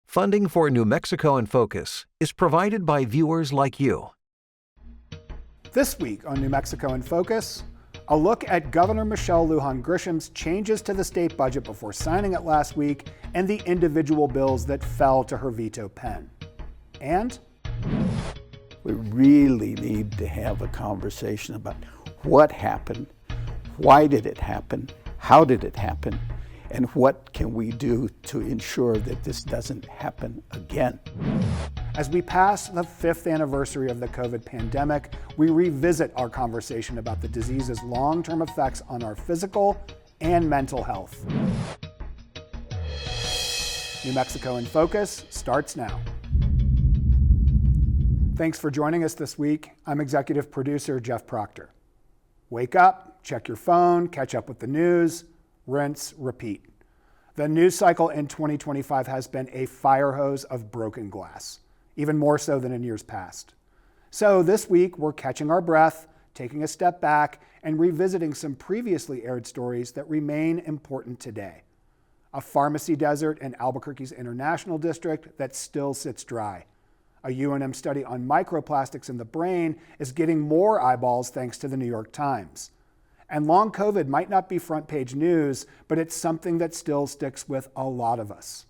Funding for New Mexico in Focus is provided by viewers like you. This week on New Mexico in Focus, a look at Governor Michelle Lujan Grisham's changes to the state budget before signing it last week and the individual bills that fell to her veto pen. And we really need to have a conversation about what happened, why did it happen, how did it happen, and what can we do to ensure that this doesn't happen again. As we pass the 5th anniversary of the COVID pandemic, we revisit our conversation about the disease's long-term effects on our physical and mental health. New Mexico in Focus starts now. Thanks for joining us this week. I'm executive producer Jeff Proctor. Wake up, check your phone, catch up with the news, rinse, repeat. The news cycle in 2025 has been a fire hose of broken glass, even more so than in years past. So this week, we're catching our breath, taking a step back, and revisiting some previously aired stories that remain important today. A pharmacy desert in Albuquerque's International District that still sits dry. A UNM study on microplastics in the brain is getting more eyeballs thanks to the New York Times. And long COVID might not be front page news, but it's something that still sticks with a lot of us.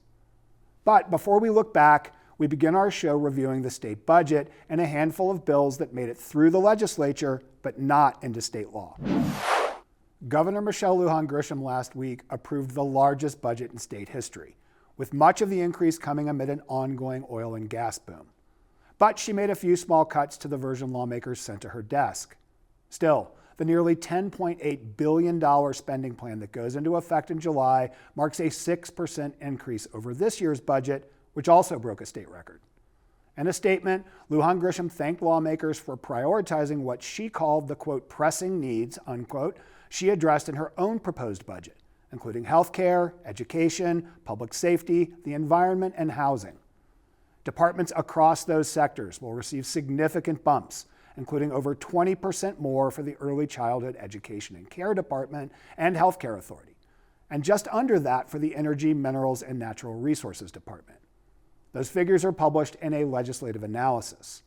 But before we look back, we begin our show reviewing the state budget and a handful of bills that made it through the legislature, but not into state law. Governor Michelle Lujan Grisham last week approved the largest budget in state history, with much of the increase coming amid an ongoing oil and gas boom. But she made a few small cuts to the version lawmakers sent to her desk. Still, the nearly $10.8 billion spending plan that goes into effect in July marks a 6% increase over this year's budget, which also broke a state record. In a statement, Lujan Grisham thanked lawmakers for prioritizing what she called the, quote, pressing needs, unquote, she addressed in her own proposed budget, including healthcare, education, public safety, the environment, and housing. Departments across those sectors will receive significant bumps, including over 20% more for the Early Childhood Education and Care Department and Healthcare Authority, and just under that for the Energy, Minerals, and Natural Resources Department. Those figures are published in a legislative analysis.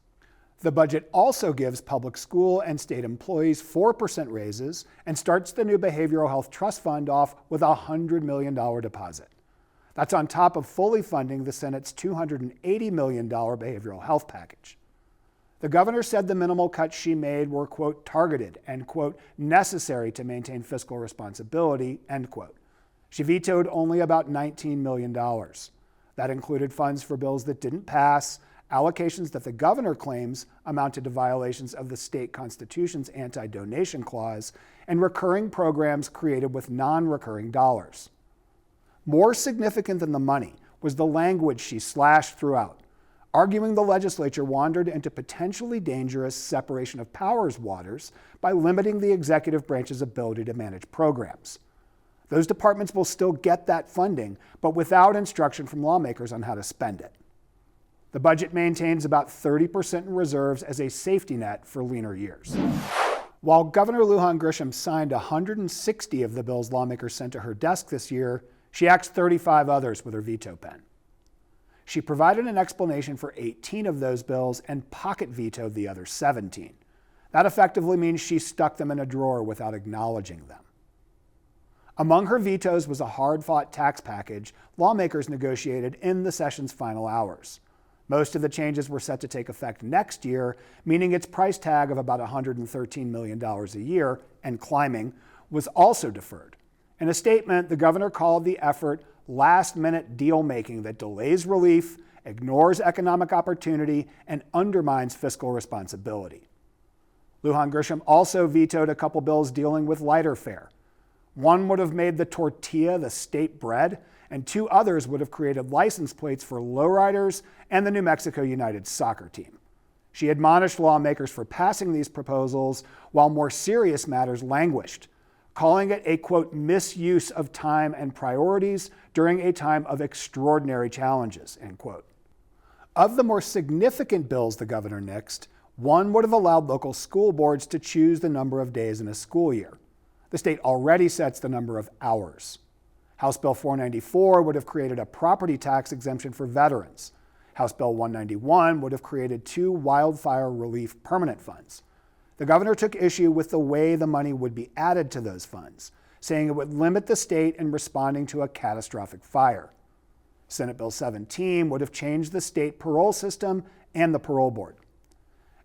The budget also gives public school and state employees 4% raises and starts the new Behavioral Health Trust Fund off with a $100 million deposit. That's on top of fully funding the Senate's $280 million behavioral health package. The governor said the minimal cuts she made were, quote, targeted and, quote, necessary to maintain fiscal responsibility, end quote. She vetoed only about $19 million. That included funds for bills that didn't pass, allocations that the governor claims amounted to violations of the state constitution's anti-donation clause, and recurring programs created with non-recurring dollars. More significant than the money was the language she slashed throughout, arguing the legislature wandered into potentially dangerous separation of powers waters by limiting the executive branch's ability to manage programs. Those departments will still get that funding, but without instruction from lawmakers on how to spend it. The budget maintains about 30% in reserves as a safety net for leaner years. While Governor Lujan Grisham signed 160 of the bills lawmakers sent to her desk this year, she axed 35 others with her veto pen. She provided an explanation for 18 of those bills and pocket vetoed the other 17. That effectively means she stuck them in a drawer without acknowledging them. Among her vetoes was a hard-fought tax package lawmakers negotiated in the session's final hours. Most of the changes were set to take effect next year, meaning its price tag of about $113 million a year, and climbing, was also deferred. In a statement, the governor called the effort last-minute deal-making that delays relief, ignores economic opportunity, and undermines fiscal responsibility. Lujan Grisham also vetoed a couple bills dealing with lighter fare. One would have made the tortilla the state bread, and 2 others would have created license plates for lowriders and the New Mexico United soccer team. She admonished lawmakers for passing these proposals while more serious matters languished, calling it a, quote, misuse of time and priorities during a time of extraordinary challenges, end quote. Of the more significant bills the governor nixed, one would have allowed local school boards to choose the number of days in a school year. The state already sets the number of hours. House Bill 494 would have created a property tax exemption for veterans. House Bill 191 would have created 2 wildfire relief permanent funds. The governor took issue with the way the money would be added to those funds, saying it would limit the state in responding to a catastrophic fire. Senate Bill 17 would have changed the state parole system and the parole board.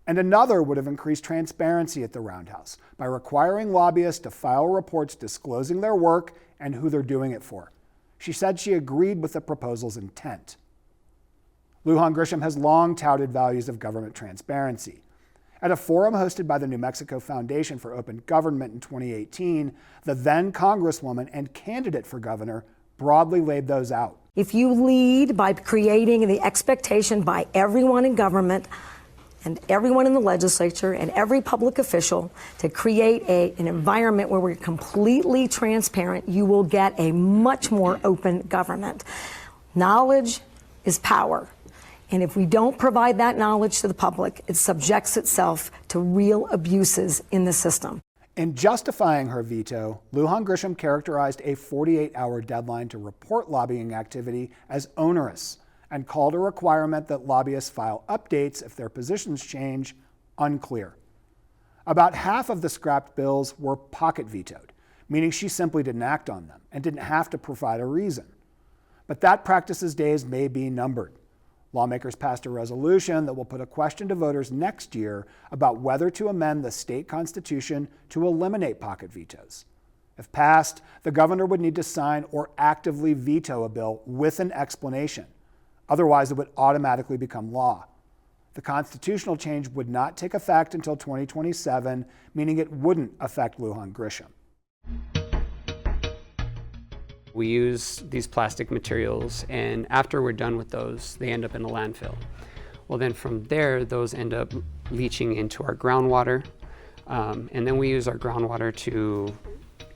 And another would have increased transparency at the Roundhouse by requiring lobbyists to file reports disclosing their work and who they're doing it for. She said she agreed with the proposal's intent. Lujan Grisham has long touted values of government transparency. At a forum hosted by the New Mexico Foundation for Open Government in 2018, the then Congresswoman and candidate for governor broadly laid those out. If you lead by creating the expectation by everyone in government and everyone in the legislature and every public official to create an environment where we're completely transparent, you will get a much more open government. Knowledge is power. And if we don't provide that knowledge to the public, it subjects itself to real abuses in the system. In justifying her veto, Lujan Grisham characterized a 48-hour deadline to report lobbying activity as onerous and called a requirement that lobbyists file updates if their positions change unclear. About half of the scrapped bills were pocket vetoed, meaning she simply didn't act on them and didn't have to provide a reason. But that practice's days may be numbered. Lawmakers passed a resolution that will put a question to voters next year about whether to amend the state constitution to eliminate pocket vetoes. If passed, the governor would need to sign or actively veto a bill with an explanation. Otherwise, it would automatically become law. The constitutional change would not take effect until 2027, meaning it wouldn't affect Lujan Grisham. We use these plastic materials, and after we're done with those, they end up in a landfill. Well, then from there, those end up leaching into our groundwater, and then we use our groundwater to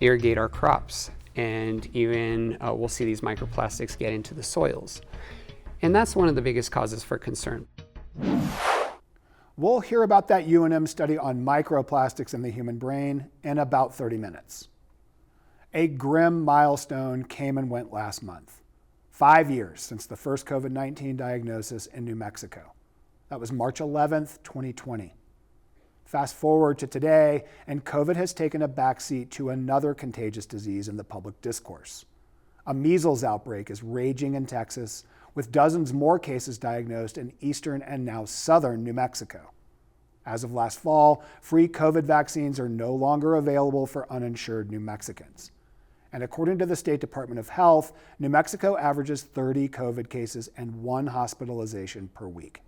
irrigate our crops, and even we'll see these microplastics get into the soils. And that's one of the biggest causes for concern. We'll hear about that UNM study on microplastics in the human brain in about 30 minutes. A grim milestone came and went last month. 5 years since the first COVID-19 diagnosis in New Mexico. That was March 11th, 2020. Fast forward to today, and COVID has taken a backseat to another contagious disease in the public discourse. A measles outbreak is raging in Texas, with dozens more cases diagnosed in eastern and now southern New Mexico. As of last fall, free COVID vaccines are no longer available for uninsured New Mexicans. And according to the State Department of Health, New Mexico averages 30 COVID cases and 1 hospitalization per week.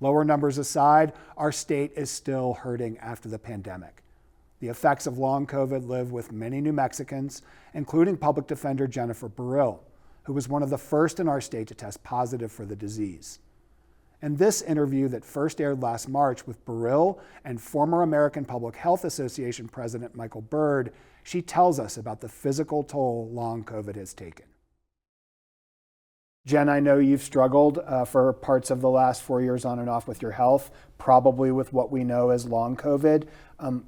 Lower numbers aside, our state is still hurting after the pandemic. The effects of long COVID live with many New Mexicans, including public defender Jennifer Burrill, who was one of the first in our state to test positive for the disease. In this interview that first aired last March with Burrill and former American Public Health Association President Michael Bird, she tells us about the physical toll long COVID has taken. Jen, I know you've struggled for parts of the last 4 years on and off with your health, probably with what we know as long COVID.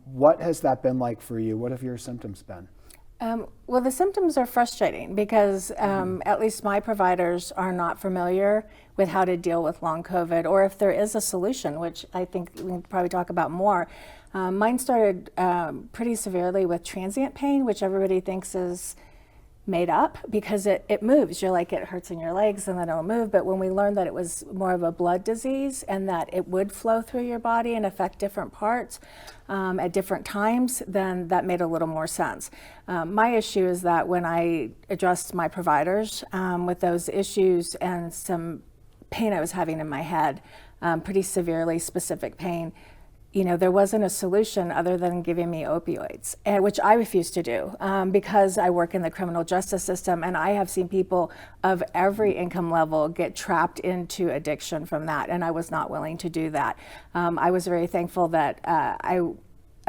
What has that been like for you? What have your symptoms been? Well, the symptoms are frustrating because at least my providers are not familiar with how to deal with long COVID, or if there is a solution, which I think we can probably talk about more. Mine started pretty severely with transient pain, which everybody thinks is made up because it moves. You're like, it hurts in your legs and then it'll move. But when we learned that it was more of a blood disease and that it would flow through your body and affect different parts at different times, then that made a little more sense. My issue is that when I addressed my providers with those issues and some pain I was having in my head, pretty severely specific pain, there wasn't a solution other than giving me opioids, which I refuse to do because I work in the criminal justice system, and I have seen people of every income level get trapped into addiction from that, and I was not willing to do that. I was very thankful that I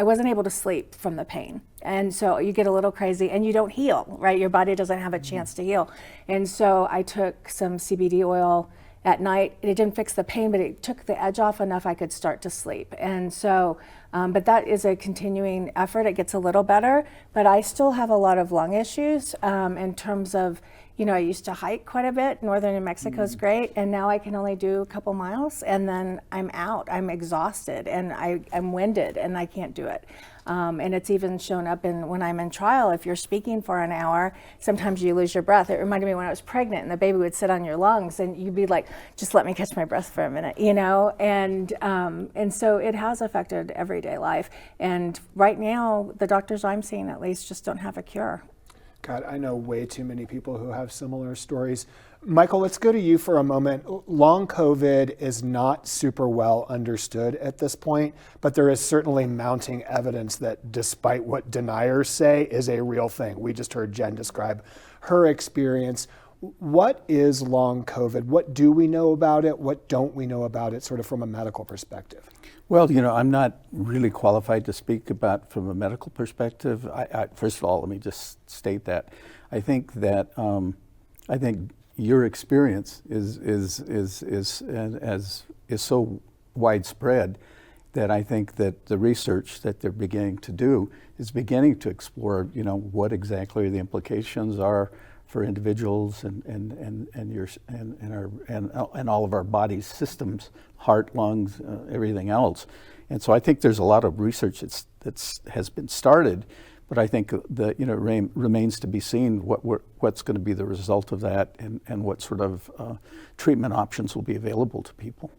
wasn't able to sleep from the pain. And so you get a little crazy and you don't heal, right? Your body doesn't have a chance to heal. And so I took some CBD oil at night. It didn't fix the pain, but it took the edge off enough I could start to sleep. And so, but that is a continuing effort. It gets a little better, but I still have a lot of lung issues in terms of, I used to hike quite a bit. Northern New Mexico is great, and now I can only do a couple miles, and then I'm out. I'm exhausted, and I'm winded, and I can't do it. And it's even shown up when I'm in trial. If you're speaking for an hour, sometimes you lose your breath. It reminded me when I was pregnant, and the baby would sit on your lungs, and you'd be like, "Just let me catch my breath for a minute," And so it has affected everyday life. And right now, the doctors I'm seeing, at least, just don't have a cure. God, I know way too many people who have similar stories. Michael, let's go to you for a moment. Long COVID is not super well understood at this point, but there is certainly mounting evidence that, despite what deniers say, is a real thing. We just heard Jen describe her experience. What is long COVID? What do we know about it? What don't we know about it, sort of from a medical perspective? Well, I'm not really qualified to speak about from a medical perspective. First of all, let me just state that I think your experience is so widespread that I think that the research that they're beginning to do is beginning to explore, what exactly the implications are for individuals and all of our body's systems, heart, lungs, everything else. And so I think there's a lot of research that has been started, but I think that remains to be seen what's going to be the result of that and what sort of treatment options will be available to people.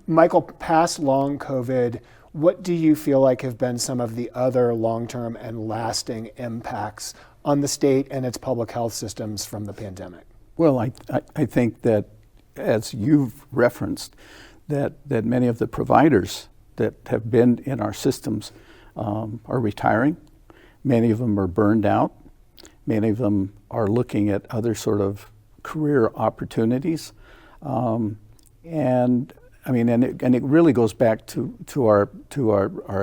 Michael, past long COVID, what do you feel like have been some of the other long-term and lasting impacts on the state and its public health systems from the pandemic? Well, I think that, as you've referenced, that many of the providers that have been in our systems are retiring. Many of them are burned out. Many of them are looking at other sort of career opportunities. And it really goes back to our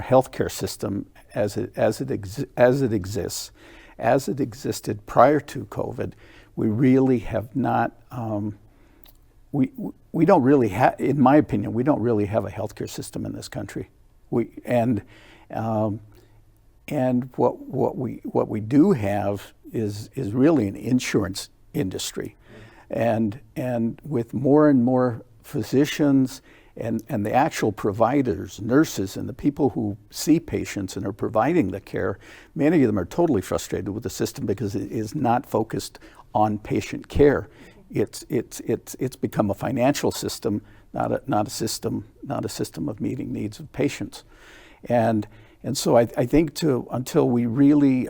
healthcare system as it exists. As it existed prior to COVID, we really have not. We don't really have, in my opinion, we don't really have a healthcare system in this country. And what we do have is really an insurance industry, and with more and more physicians and the actual providers, nurses, and the people who see patients and are providing the care, many of them are totally frustrated with the system because it is not focused on patient care. It's become a financial system, not a system of meeting needs of patients. And so I think until we really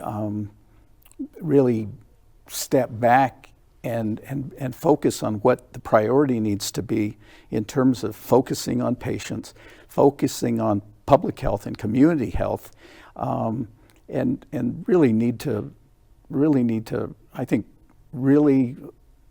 step back and focus on what the priority needs to be in terms of focusing on patients, focusing on public health and community health, and really need to, I think, really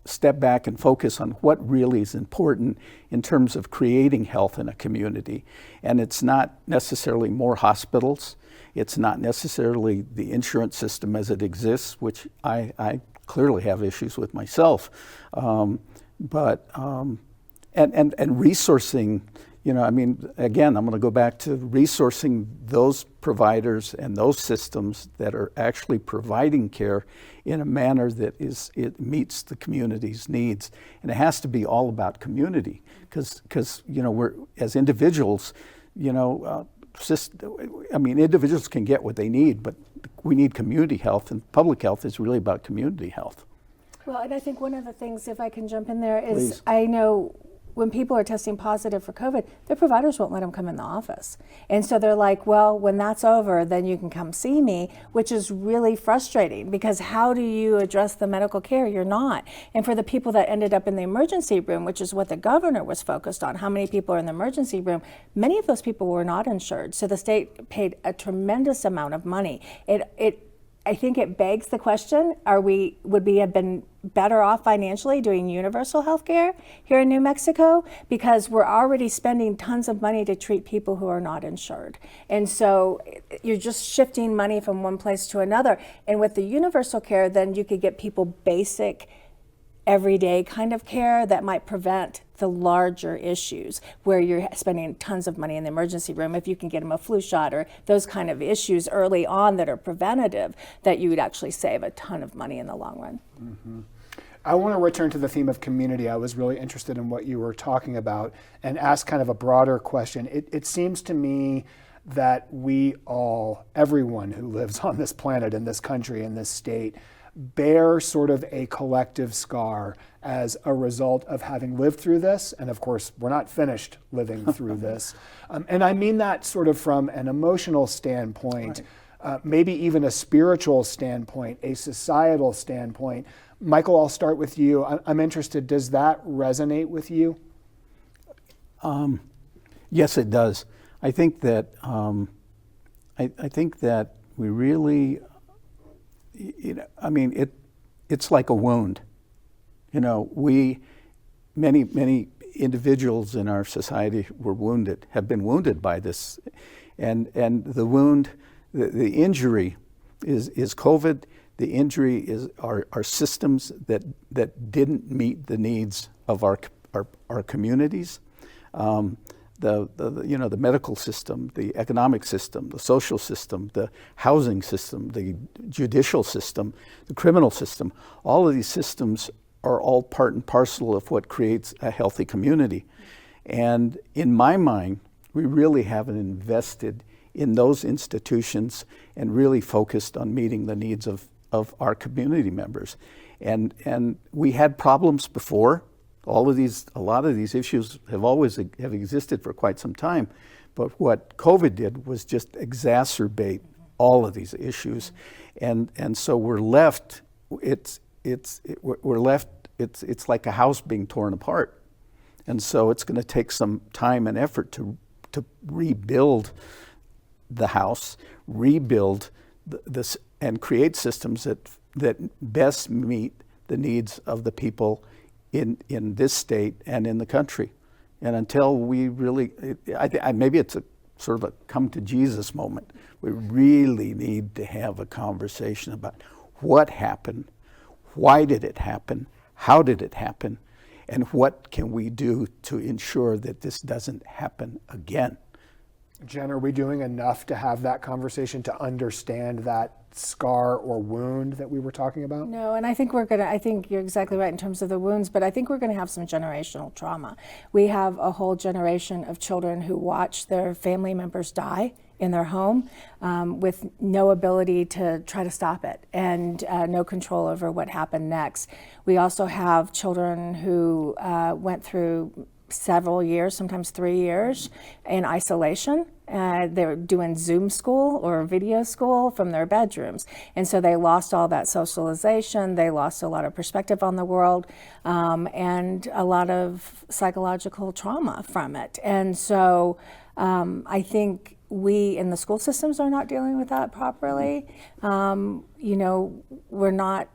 step back and focus on what really is important in terms of creating health in a community. And it's not necessarily more hospitals. It's not necessarily the insurance system as it exists, which I clearly have issues with myself, but resourcing. Again, I'm going to go back to resourcing those providers and those systems that are actually providing care in a manner that it meets the community's needs, and it has to be all about community, because we're, as individuals, individuals can get what they need, but we need community health, and public health is really about community health. Well, and I think one of the things, if I can jump in there, is Please. I know when people are testing positive for COVID, their providers won't let them come in the office. And so they're like, well, when that's over, then you can come see me, which is really frustrating, because how do you address the medical care? You're not. And for the people that ended up in the emergency room, which is what the governor was focused on, how many people are in the emergency room, many of those people were not insured. So the state paid a tremendous amount of money. I think it begs the question, would we have been better off financially doing universal health care here in New Mexico? Because we're already spending tons of money to treat people who are not insured. And so you're just shifting money from one place to another. And with the universal care, then you could get people basic everyday kind of care that might prevent the larger issues where you're spending tons of money in the emergency room if you can get them a flu shot or those kind of issues early on that are preventative, that you would actually save a ton of money in the long run. Mm-hmm. I want to return to the theme of community. I was really interested in what you were talking about and ask kind of a broader question. It seems to me that we all, everyone who lives on this planet, in this country, in this state, bear sort of a collective scar as a result of having lived through this. And of course, we're not finished living through this. And I mean that sort of from an emotional standpoint, right. Maybe even a spiritual standpoint, a societal standpoint. Michael, I'll start with you. I'm interested, does that resonate with you? Yes, it does. I think that I think that we really, I mean, it's like a wound. Many individuals in our society were wounded, have been wounded by this, and the wound, the injury is COVID. The injury is our systems that didn't meet the needs of our communities. The medical system, the economic system, the social system, the housing system, the judicial system, the criminal system. All of these systems are all part and parcel of what creates a healthy community. And in my mind, we really haven't invested in those institutions and really focused on meeting the needs of our community members. And we had problems before. A lot of these issues have existed for quite some time, but what COVID did was just exacerbate all of these issues, and so we're left. It's like a house being torn apart, and so it's going to take some time and effort to rebuild the house, rebuild this, and create systems that best meet the needs of the people in this state and in the country. And until we really, maybe it's a sort of a come to Jesus moment. We really need to have a conversation about what happened, why did it happen, how did it happen, and what can we do to ensure that this doesn't happen again. Jen, are we doing enough to have that conversation to understand that scar or wound that we were talking about? No, and I think you're exactly right in terms of the wounds, but I think we're gonna have some generational trauma. We have a whole generation of children who watch their family members die in their home with no ability to try to stop it and no control over what happened next. We also have children who went through several years, sometimes 3 years, in isolation. They're doing Zoom school or video school from their bedrooms. And so they lost all that socialization, they lost a lot of perspective on the world, and a lot of psychological trauma from it. And so I think we in the school systems are not dealing with that properly. We're not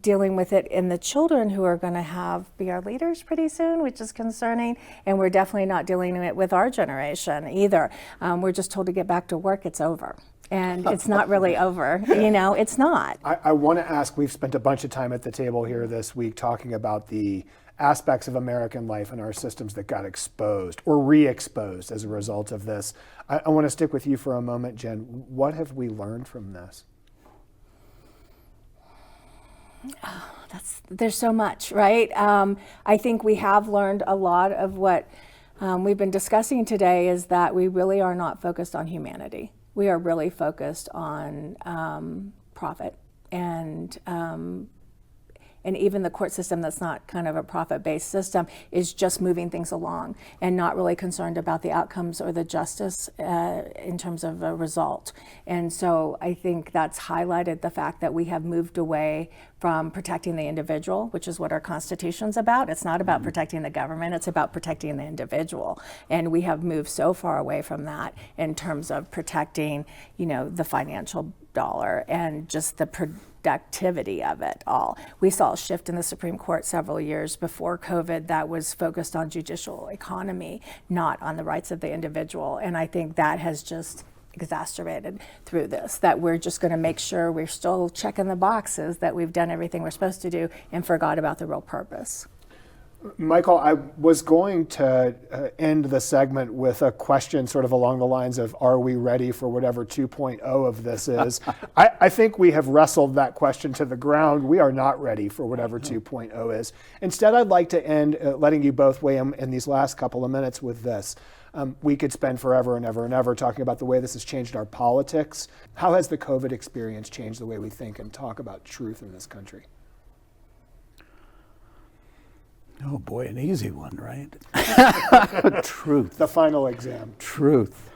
dealing with it in the children who are going to be our leaders pretty soon, which is concerning. And we're definitely not dealing with it with our generation either. We're just told to get back to work, it's over. And it's not really over, it's not. I want to ask, we've spent a bunch of time at the table here this week talking about the aspects of American life and our systems that got exposed or re-exposed as a result of this. I want to stick with you for a moment, Jen. What have we learned from this? Oh, there's so much, right? I think we have learned a lot of what we've been discussing today is that we really are not focused on humanity. We are really focused on profit and even the court system that's not kind of a profit-based system is just moving things along and not really concerned about the outcomes or the justice in terms of a result. And so I think that's highlighted the fact that we have moved away from protecting the individual, which is what our Constitution's about. It's not about protecting the government, it's about protecting the individual. And we have moved so far away from that in terms of protecting, the financial dollar and just the productivity of it all. We saw a shift in the Supreme Court several years before COVID that was focused on judicial economy, not on the rights of the individual. And I think that has just exacerbated through this, that we're just going to make sure we're still checking the boxes, that we've done everything we're supposed to do and forgot about the real purpose. Michael, I was going to end the segment with a question sort of along the lines of, are we ready for whatever 2.0 of this is? I think we have wrestled that question to the ground. We are not ready for whatever 2.0 is. Instead, I'd like to end letting you both weigh in these last couple of minutes with this. We could spend forever and ever and ever talking about the way this has changed our politics. How has the COVID experience changed the way we think and talk about truth in this country? Oh boy, an easy one, right? Truth. The final exam. Truth.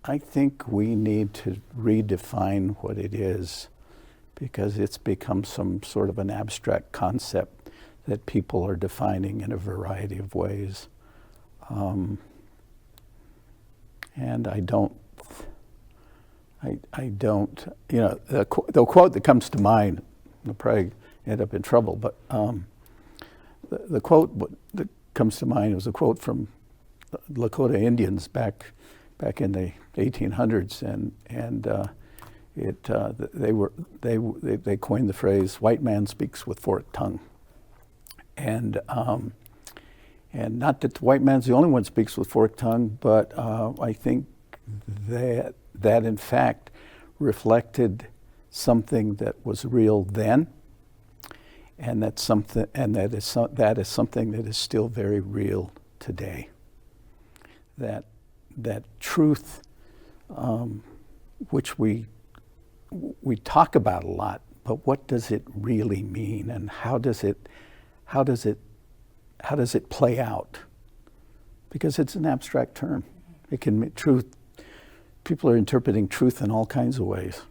I think we need to redefine what it is, because it's become some sort of an abstract concept that people are defining in a variety of ways. And I don't, the quote that comes to mind, I'll probably end up in trouble, but the quote that comes to mind was a quote from Lakota Indians back in the 1800s, and they coined the phrase "white man speaks with forked tongue," and not that the white man's the only one who speaks with forked tongue, but I think that in fact reflected something that was real then. And that is something that is still very real today. That truth, which we talk about a lot, but what does it really mean, and how does it play out? Because it's an abstract term. It can mean truth. People are interpreting truth in all kinds of ways.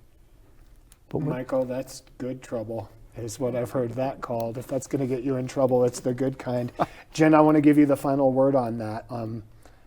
But Michael, that's good trouble, is what I've heard that called. If that's going to get you in trouble, it's the good kind. Jen, I want to give you the final word on that.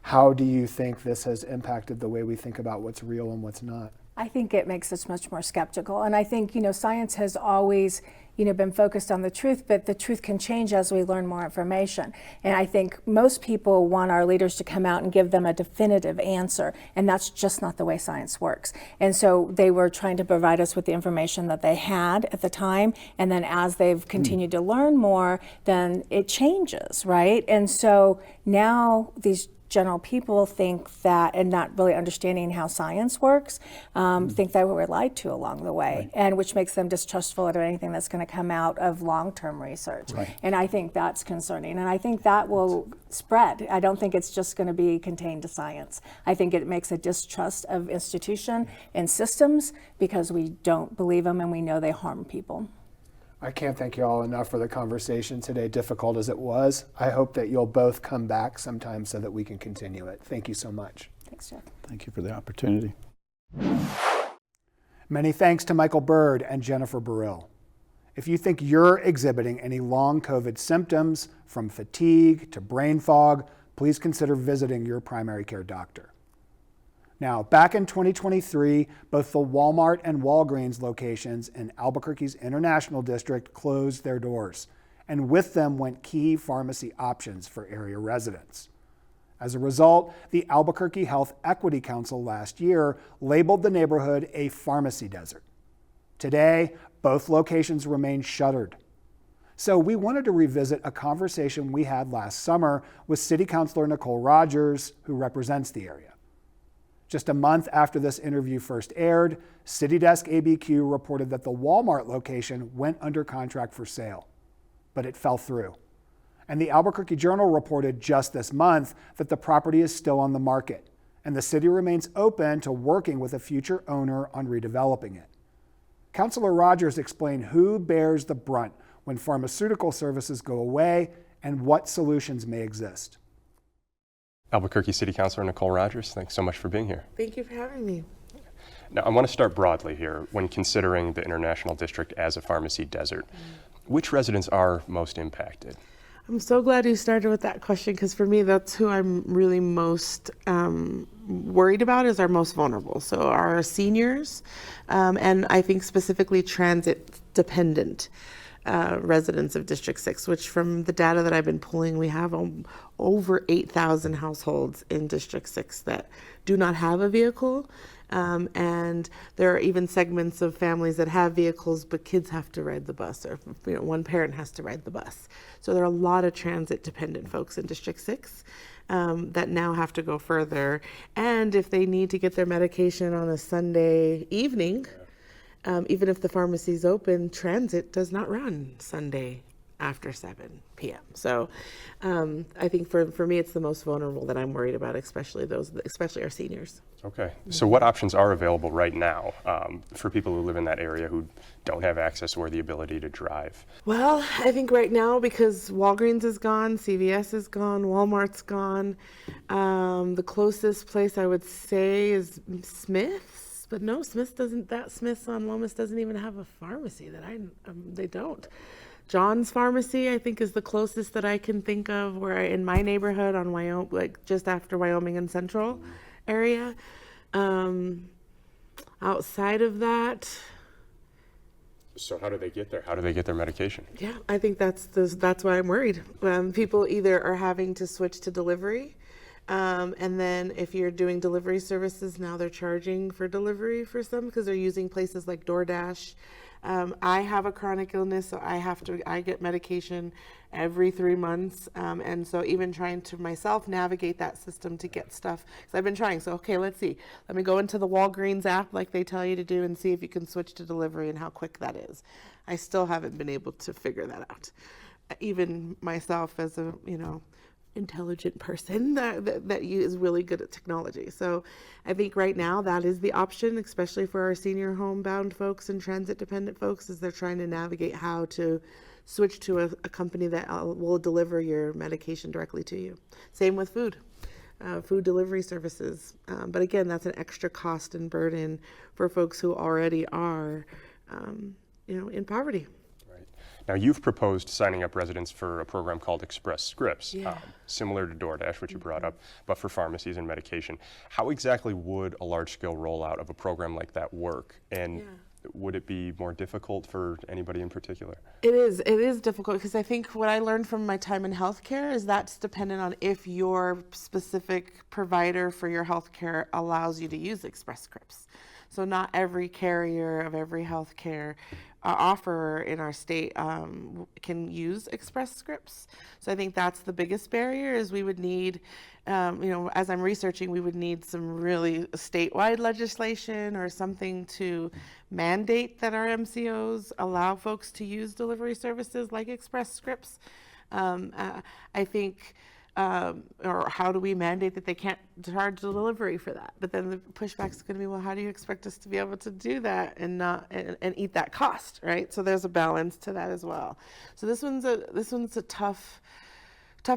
How do you think this has impacted the way we think about what's real and what's not? I think it makes us much more skeptical. And I think, science has always, been focused on the truth, but the truth can change as we learn more information. And I think most people want our leaders to come out and give them a definitive answer, and that's just not the way science works. And so they were trying to provide us with the information that they had at the time, and then as they've continued to learn more, then it changes, right? And so now these general people think that, and not really understanding how science works, think that we were lied to along the way, right. And which makes them distrustful of anything that's going to come out of long-term research. Right. And I think that's concerning, and I think that will spread. I don't think it's just going to be contained to science. I think it makes a distrust of institution and systems because we don't believe them and we know they harm people. I can't thank you all enough for the conversation today, difficult as it was. I hope that you'll both come back sometime so that we can continue it. Thank you so much. Thanks, Jeff. Thank you for the opportunity. Many thanks to Michael Bird and Jennifer Burrill. If you think you're exhibiting any long COVID symptoms, from fatigue to brain fog, please consider visiting your primary care doctor. Now, back in 2023, both the Walmart and Walgreens locations in Albuquerque's International District closed their doors, and with them went key pharmacy options for area residents. As a result, the Albuquerque Health Equity Council last year labeled the neighborhood a pharmacy desert. Today, both locations remain shuttered. So we wanted to revisit a conversation we had last summer with City Councilor Nicole Rogers, who represents the area. Just a month after this interview first aired, City Desk ABQ reported that the Walmart location went under contract for sale, but it fell through. And the Albuquerque Journal reported just this month that the property is still on the market, and the city remains open to working with a future owner on redeveloping it. Councilor Rogers explained who bears the brunt when pharmaceutical services go away and what solutions may exist. Albuquerque City Councilor Nicole Rogers, thanks so much for being here. Thank you for having me. Now, I want to start broadly here. When considering the International District as a pharmacy desert, which residents are most impacted? I'm so glad you started with that question, because for me, that's who I'm really most worried about, is our most vulnerable. So our seniors, and I think specifically transit dependent residents of District 6, which from the data that I've been pulling, we have over 8,000 households in District 6 that do not have a vehicle. And there are even segments of families that have vehicles, but kids have to ride the bus, or one parent has to ride the bus. So there are a lot of transit-dependent folks in District 6 that now have to go further. And if they need to get their medication on a Sunday evening, even if the pharmacy's open, transit does not run Sunday after 7 p.m. So I think for me, it's the most vulnerable that I'm worried about, especially our seniors. Okay. So what options are available right now for people who live in that area who don't have access or the ability to drive? Well, I think right now, because Walgreens is gone, CVS is gone, Walmart's gone, the closest place I would say is Smith's, but no, Smith's on Lomas doesn't even have a pharmacy they don't. John's Pharmacy, I think, is the closest that I can think of, where in my neighborhood on Wyoming, like just after Wyoming and Central area. Outside of that. So how do they get there? How do they get their medication? Yeah, I think that's why I'm worried. People either are having to switch to delivery, and then if you're doing delivery services, now they're charging for delivery for some because they're using places like DoorDash. I have a chronic illness, so I get medication every 3 months. And so even trying to myself navigate that system to get stuff, because I've been trying. So, okay, let's see. Let me go into the Walgreens app like they tell you to do and see if you can switch to delivery and how quick that is. I still haven't been able to figure that out. Even myself as a, intelligent person that is really good at technology. So I think right now that is the option, especially for our senior homebound folks and transit dependent folks, as they're trying to navigate how to switch to a company that will deliver your medication directly to you. Same with food delivery services. But again, that's an extra cost and burden for folks who already are, in poverty. Now, you've proposed signing up residents for a program called Express Scripts, similar to DoorDash, which you brought up, but for pharmacies and medication. How exactly would a large-scale rollout of a program like that work? And would it be more difficult for anybody in particular? It is difficult, because I think what I learned from my time in healthcare is that's dependent on if your specific provider for your healthcare allows you to use Express Scripts. So not every carrier of every healthcare offerer in our state can use Express Scripts. So I think that's the biggest barrier, is we would need, as I'm researching, we would need some really statewide legislation or something to mandate that our MCOs allow folks to use delivery services like Express Scripts. I think, or how do we mandate that they can't charge the delivery for that? But then the pushback is going to be, well, how do you expect us to be able to do that and not and eat that cost, right? So there's a balance to that as well. So this one's a tough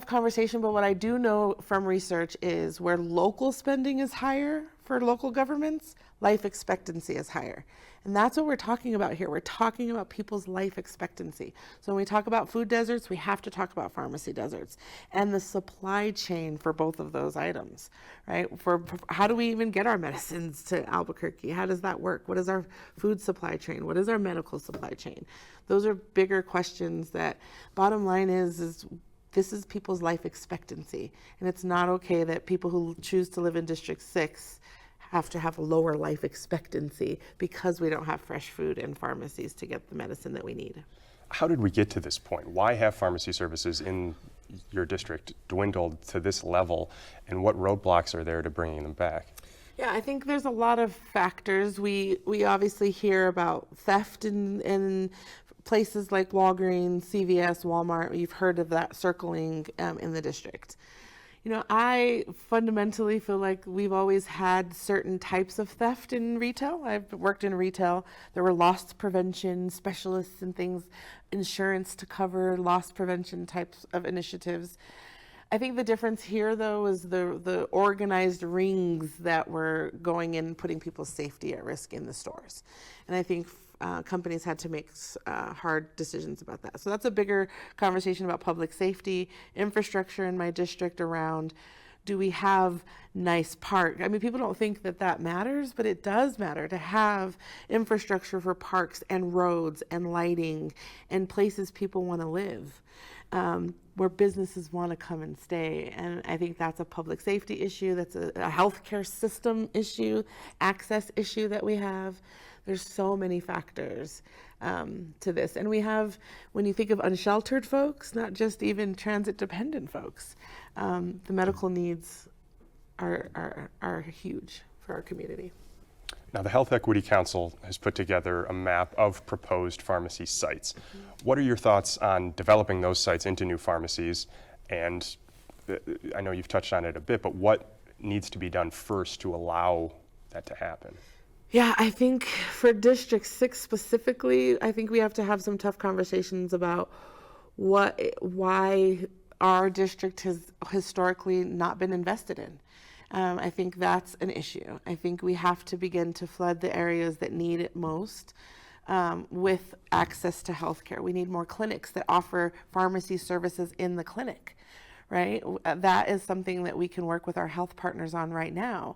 conversation. But what I do know from research is where local spending is higher for local governments, life expectancy is higher. And that's what we're talking about here. We're talking about people's life expectancy. So when we talk about food deserts, we have to talk about pharmacy deserts and the supply chain for both of those items, right? For how do we even get our medicines to Albuquerque? How does that work? What is our food supply chain? What is our medical supply chain? Those are bigger questions that, bottom line is this is people's life expectancy. And it's not okay that people who choose to live in District 6 have to have a lower life expectancy because we don't have fresh food and pharmacies to get the medicine that we need. How did we get to this point? Why have pharmacy services in your district dwindled to this level, and what roadblocks are there to bringing them back? Yeah, I think there's a lot of factors. We obviously hear about theft in places like Walgreens, CVS, Walmart. You've heard of that circling in the district. I fundamentally feel like we've always had certain types of theft in retail. I've worked in retail. There were loss prevention specialists and things, insurance to cover loss prevention types of initiatives. I think the difference here, though, is the organized rings that were going in, putting people's safety at risk in the stores. And I think companies had to make hard decisions about that. So that's a bigger conversation about public safety, infrastructure in my district around Do we have nice park? I mean, people don't think that that matters, but it does matter to have infrastructure for parks and roads and lighting and places people want to live, where businesses want to come and stay. And I think that's a public safety issue. That's a healthcare system issue, access issue that we have. There's so many factors to this. And we have, when you think of unsheltered folks, not just even transit dependent folks, the medical needs are huge for our community. Now, the Health Equity Council has put together a map of proposed pharmacy sites. What are your thoughts on developing those sites into new pharmacies? And I know you've touched on it a bit, but what needs to be done first to allow that to happen? Yeah, I think for District 6 specifically, I think we have to have some tough conversations about why our district has historically not been invested in. I think that's an issue. I think we have to begin to flood the areas that need it most with access to healthcare. We need more clinics that offer pharmacy services in the clinic, right? That is something that we can work with our health partners on right now.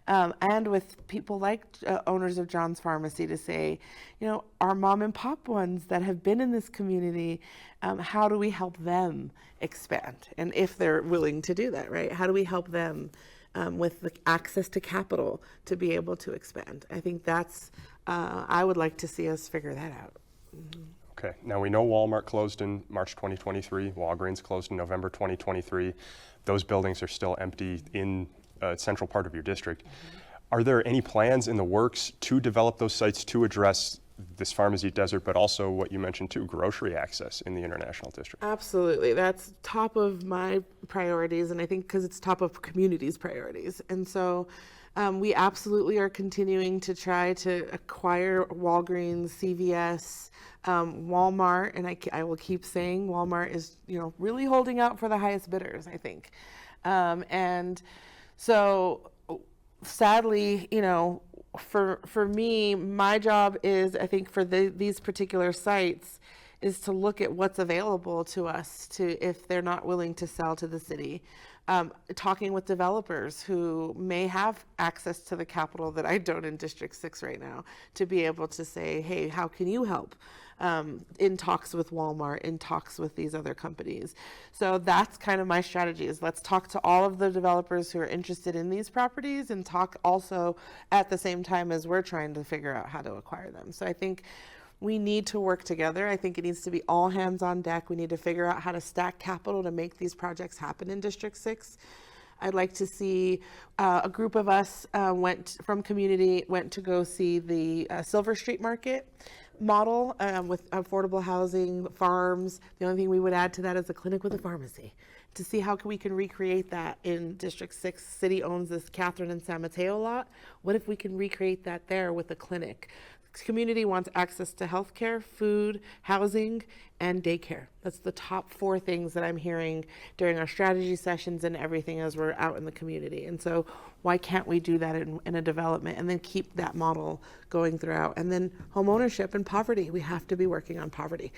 And with people like owners of John's Pharmacy to say, you know, our mom and pop ones that have been in this community, how do we help them expand? And if they're willing to do that, right? How do we help them with the access to capital to be able to expand? I think that's, I would like to see us figure that out. Mm-hmm. Okay, now we know Walmart closed in March 2023, Walgreens closed in November 2023. Those buildings are still empty in a central part of your district. Mm-hmm. Are there any plans in the works to develop those sites to address this pharmacy desert, but also what you mentioned too, grocery access in the International District? Absolutely, that's top of my priorities, and I think because it's top of communities' priorities. And so we absolutely are continuing to try to acquire Walgreens, CVS, Walmart, and I will keep saying Walmart is, you know, really holding out for the highest bidders, I think. And so sadly, you know, for me, my job is, I think for these particular sites, is to look at what's available to us to, if they're not willing to sell to the city. Talking with developers who may have access to the capital that I don't in District 6 right now, to be able to say, hey, how can you help? In talks with Walmart, in talks with these other companies. So that's kind of my strategy, is let's talk to all of the developers who are interested in these properties and talk also at the same time as we're trying to figure out how to acquire them. So I think we need to work together. I think it needs to be all hands on deck. We need to figure out how to stack capital to make these projects happen in District 6. I'd like to see a group of us went to go see the Silver Street Market model with affordable housing, farms. The only thing we would add to that is a clinic with a pharmacy, to see how we can recreate that in District 6. City owns this Catherine and San Mateo lot. What if we can recreate that there with a clinic? Community wants access to healthcare, food, housing, and daycare. That's the top 4 things that I'm hearing during our strategy sessions and everything as we're out in the community. And so why can't we do that in a development and then keep that model going throughout? And then home ownership and poverty. We have to be working on poverty.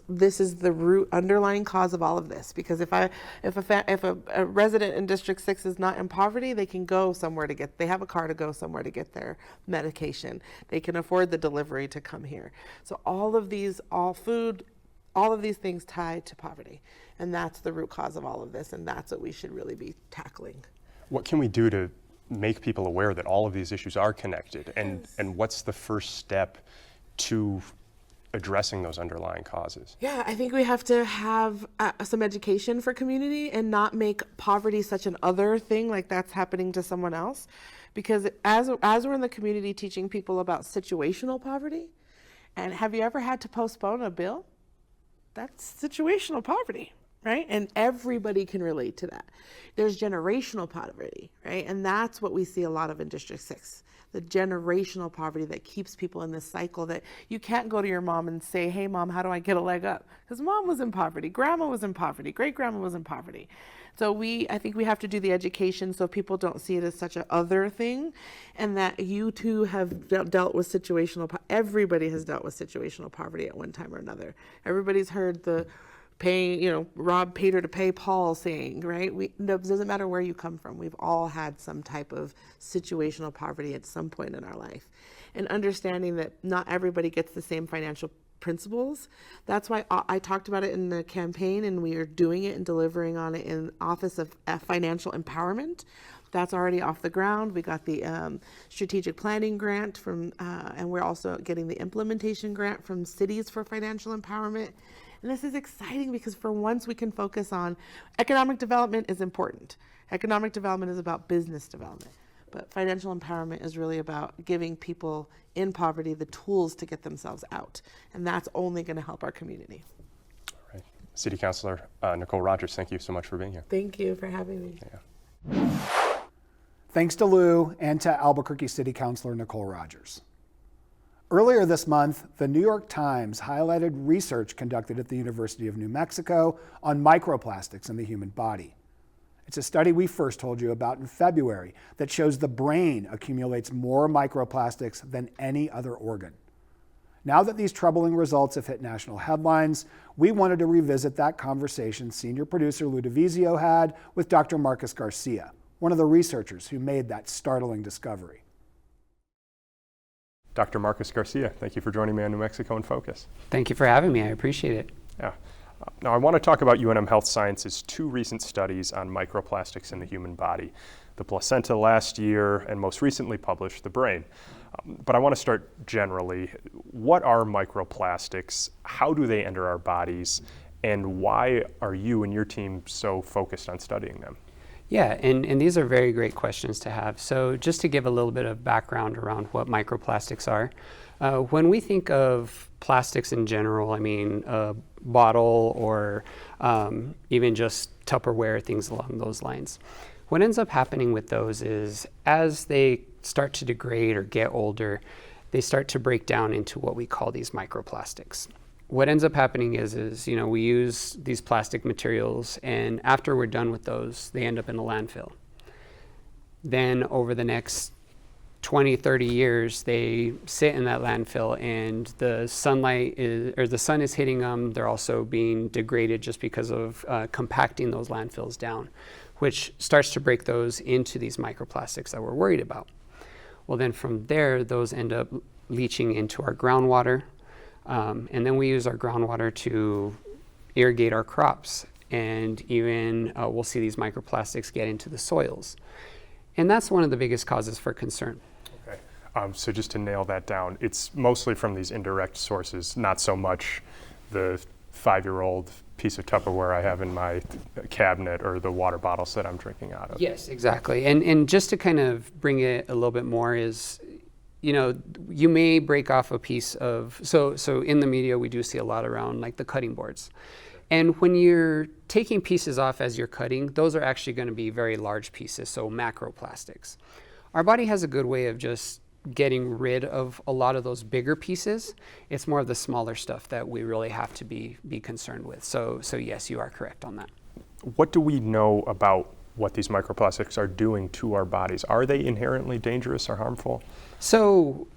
This is the root underlying cause of all of this. Because if a resident in District 6 is not in poverty, they can go somewhere they have a car to go somewhere to get their medication. They can afford the delivery to come here. So all of these things tie to poverty. And that's the root cause of all of this. And that's what we should really be tackling. What can we do to make people aware that all of these issues are connected? And what's the first step to addressing those underlying causes? Yeah, I think we have to have some education for community and not make poverty such an other thing, like that's happening to someone else. Because as we're in the community teaching people about situational poverty, and have you ever had to postpone a bill? That's situational poverty, right? And everybody can relate to that. There's generational poverty, right? And that's what we see a lot of in District 6. The generational poverty that keeps people in this cycle that you can't go to your mom and say, hey mom, how do I get a leg up? Because mom was in poverty, grandma was in poverty, great grandma was in poverty. So I think we have to do the education so people don't see it as such a other thing, and that you too have dealt with everybody has dealt with situational poverty at one time or another. Everybody's heard the rob Peter to pay Paul saying, right? It doesn't matter where you come from. We've all had some type of situational poverty at some point in our life. And understanding that not everybody gets the same financial principles. That's why I talked about it in the campaign, and we are doing it and delivering on it in Office of Financial Empowerment. That's already off the ground. We got the strategic planning grant from, and we're also getting the implementation grant from cities for financial empowerment. And this is exciting because for once we can focus on economic development is important. Economic development is about business development. But financial empowerment is really about giving people in poverty the tools to get themselves out. And that's only going to help our community. All right. City Councilor Nicole Rogers, thank you so much for being here. Thank you for having me. Yeah. Thanks to Lou and to Albuquerque City Councilor Nicole Rogers. Earlier this month, the New York Times highlighted research conducted at the University of New Mexico on microplastics in the human body. It's a study we first told you about in February that shows the brain accumulates more microplastics than any other organ. Now that these troubling results have hit national headlines, we wanted to revisit that conversation senior producer Lou DeVizio had with Dr. Marcus Garcia, one of the researchers who made that startling discovery. Dr. Marcus Garcia, thank you for joining me on New Mexico in Focus. Thank you for having me. I appreciate it. Yeah. Now I want to talk about UNM Health Sciences' two recent studies on microplastics in the human body, the placenta last year and most recently published the brain. But I want to start generally. What are microplastics? How do they enter our bodies? And why are you and your team so focused on studying them? Yeah, and these are very great questions to have. So just to give a little bit of background around what microplastics are, when we think of plastics in general, I mean a bottle or even just Tupperware, things along those lines. What ends up happening with those is as they start to degrade or get older, they start to break down into what we call these microplastics. What ends up happening is we use these plastic materials, and after we're done with those, they end up in a landfill. Then over the next 20, 30 years, they sit in that landfill, and the sun is hitting them. They're also being degraded just because of compacting those landfills down, which starts to break those into these microplastics that we're worried about. Well, then from there, those end up leaching into our groundwater. And then we use our groundwater to irrigate our crops, and even we'll see these microplastics get into the soils. And that's one of the biggest causes for concern. Okay. So just to nail that down, it's mostly from these indirect sources, not so much the 5-year-old piece of Tupperware I have in my cabinet or the water bottles that I'm drinking out of. Yes, exactly. And just to kind of bring it a little bit more is, you may break off a piece of, so in the media we do see a lot around like the cutting boards. And when you're taking pieces off as you're cutting, those are actually going to be very large pieces, so macroplastics. Our body has a good way of just getting rid of a lot of those bigger pieces. It's more of the smaller stuff that we really have to be concerned with. So yes, you are correct on that. What do we know about what these microplastics are doing to our bodies? Are they inherently dangerous or harmful? So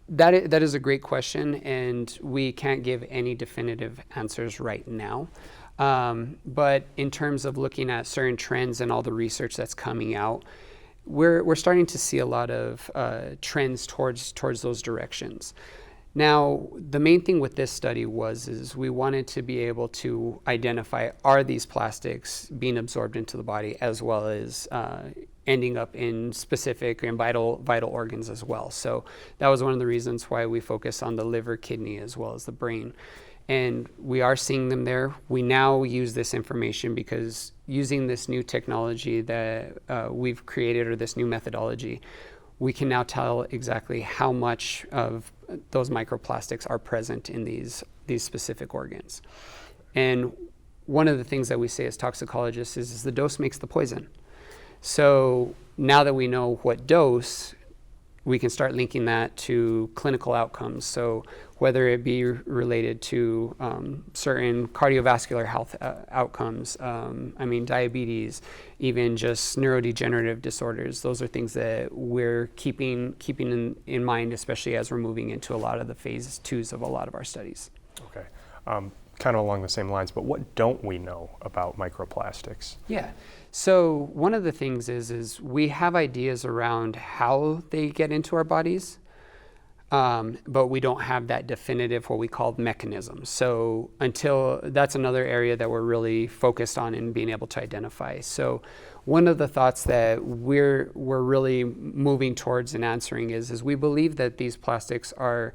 that is a great question, and we can't give any definitive answers right now. But in terms of looking at certain trends and all the research that's coming out, we're starting to see a lot of trends towards those directions. Now, the main thing with this study is we wanted to be able to identify, are these plastics being absorbed into the body as well as ending up in specific and vital organs as well. So that was one of the reasons why we focus on the liver, kidney, as well as the brain. And we are seeing them there. We now use this information because using this new technology that we've created, or this new methodology, we can now tell exactly how much of those microplastics are present in these specific organs. And one of the things that we say as toxicologists is the dose makes the poison. So now that we know what dose, we can start linking that to clinical outcomes. So whether it be related to certain cardiovascular health outcomes, diabetes, even just neurodegenerative disorders, those are things that we're keeping in mind, especially as we're moving into a lot of the phase 2s of a lot of our studies. Okay. kind of along the same lines, but what don't we know about microplastics? Yeah. So one of the things is we have ideas around how they get into our bodies, but we don't have that definitive, what we call mechanism. So that's another area that we're really focused on in being able to identify. So one of the thoughts that we're really moving towards and answering is we believe that these plastics are